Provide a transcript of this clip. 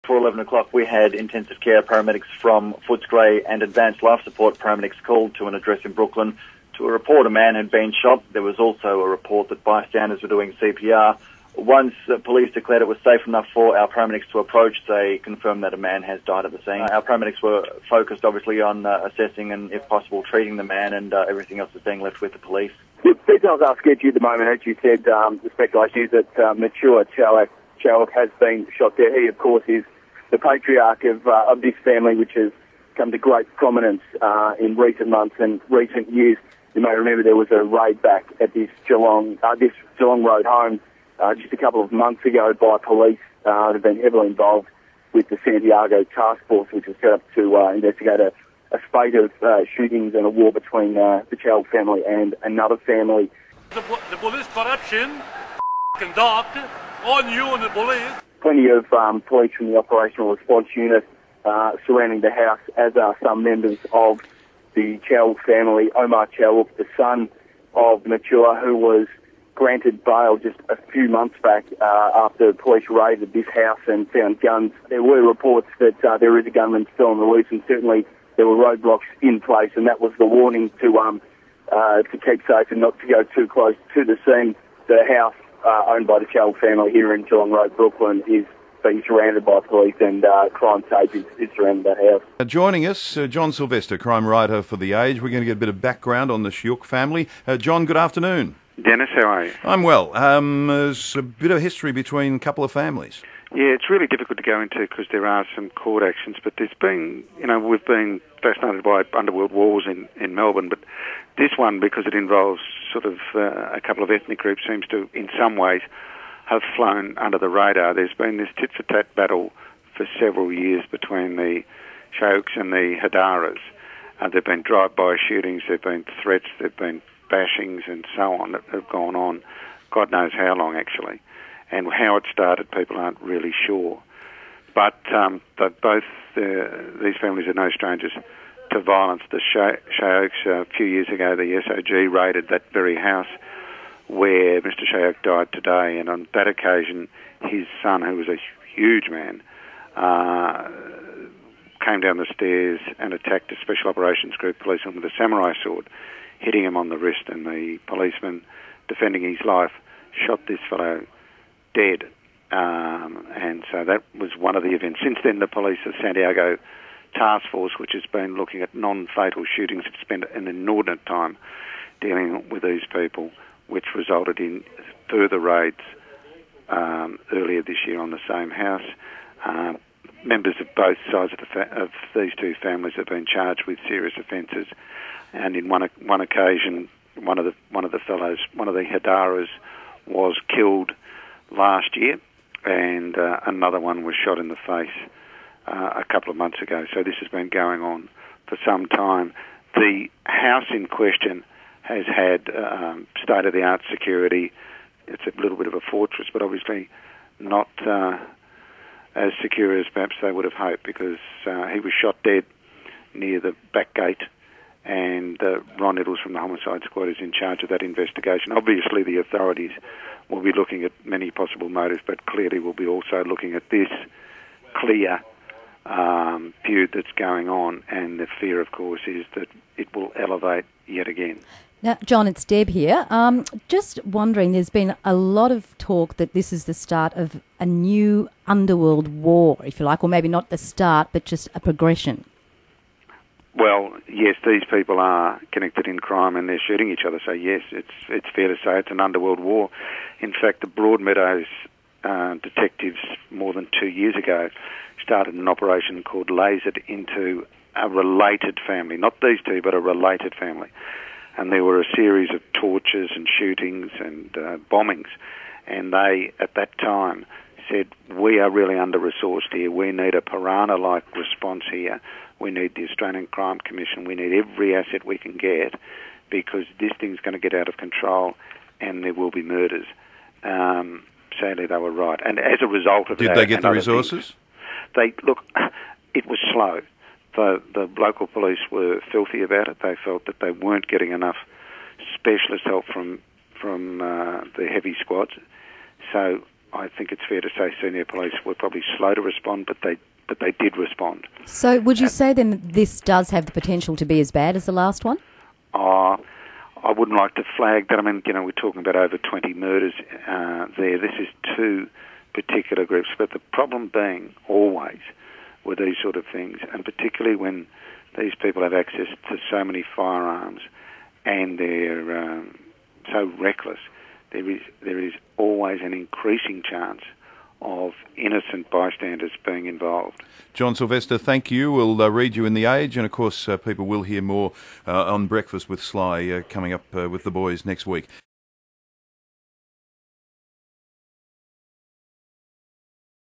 For 11 o'clock, we had intensive care paramedics from Footscray and advanced life support paramedics called to an address in Brooklyn to a report a man had been shot. There was also a report that bystanders were doing CPR. Once police declared it was safe enough for our paramedics to approach, they confirmed that a man has died at the scene. Our paramedics were focused, obviously, on assessing and, if possible, treating the man, and everything else is being left with the police. The details are sketchy at the moment. As you said, the speculation is that mature Chaouk has been shot dead. He, of course, is the patriarch of this family, which has come to great prominence in recent months and recent years. You may remember there was a raid back at this Geelong Road home just a couple of months ago by police that have been heavily involved with the Santiago task force, which was set up to investigate a spate of shootings and a war between the Chaouk family and another family. The police corruption, conduct on you and the police. Plenty of police from the operational response unit surrounding the house, as are some members of the Chaouk family. Omar Chaouk, the son of Mature, who was granted bail just a few months back after police raided this house and found guns. There were reports that there is a gunman still on the loose, and certainly there were roadblocks in place, and that was the warning to keep safe and not to go too close to the scene. The house owned by the Chaouk family here in Geelong Road, Brooklyn, is being surrounded by police, and crime tape is surrounding that house. Joining us, John Sylvester, crime writer for The Age. We're going to get a bit of background on the Chaouk family. John, good afternoon. Dennis, how are you? I'm well. There's a bit of history between a couple of families. Yeah, it's really difficult to go into because there are some court actions, but there's been, we've been fascinated by underworld wars in Melbourne, but this one, because it involves sort of a couple of ethnic groups, seems to, in some ways, have flown under the radar. There's been this tit-for-tat battle for several years between the Chaouks and the Hadaras. There have been drive-by shootings, there have been threats, there have been bashings and so on that have gone on, God knows how long actually. And how it started, people aren't really sure. But both these families are no strangers to violence. The Chaouks, a few years ago, the SOG raided that very house where Mr. Chaouk died today, and on that occasion, his son, who was a huge man, came down the stairs and attacked a special operations group policeman with a samurai sword, hitting him on the wrist, and the policeman, defending his life, shot this fellow dead. And so that was one of the events. Since then, the police, the Santiago task force, which has been looking at non-fatal shootings, have spent an inordinate time dealing with these people, which resulted in further raids earlier this year on the same house. Members of both sides of these two families have been charged with serious offences, and in one occasion, one of the fellows, one of the Hadaras, was killed last year, and another one was shot in the face a couple of months ago. So this has been going on for some time. The house in question has had state-of-the-art security. It's a little bit of a fortress, but obviously not as secure as perhaps they would have hoped, because he was shot dead near the back gate, and Ron Iddles from the Homicide Squad is in charge of that investigation. Obviously the authorities will be looking at many possible motives, but clearly will be also looking at this clear feud that's going on, and the fear, of course, is that it will elevate yet again. Now, John, it's Deb here. Just wondering, there's been a lot of talk that this is the start of a new underworld war, if you like, or maybe not the start, but just a progression. Well, yes, these people are connected in crime and they're shooting each other, so yes, it's fair to say it's an underworld war. In fact, the Broadmeadows detectives more than 2 years ago started an operation called Lasered into a related family, not these two, but a related family. And there were a series of tortures and shootings and bombings, and they, at that time, said, we are really under-resourced here. We need a piranha-like response here. We need the Australian Crime Commission. We need every asset we can get, because this thing's going to get out of control and there will be murders. Sadly, they were right. And as a result of that... Did they get the resources? It was slow. The local police were filthy about it. They felt that they weren't getting enough specialist help from the heavy squads. So I think it's fair to say senior police were probably slow to respond, but they did respond. So would you say then that this does have the potential to be as bad as the last one? I wouldn't like to flag that. I mean, we're talking about over 20 murders there. This is two particular groups, but the problem being always with these sort of things, and particularly when these people have access to so many firearms and they're so reckless, there is always an increasing chance of innocent bystanders being involved. John Sylvester, thank you. We'll read you in The Age, and of course people will hear more on Breakfast with Sly coming up with the boys next week.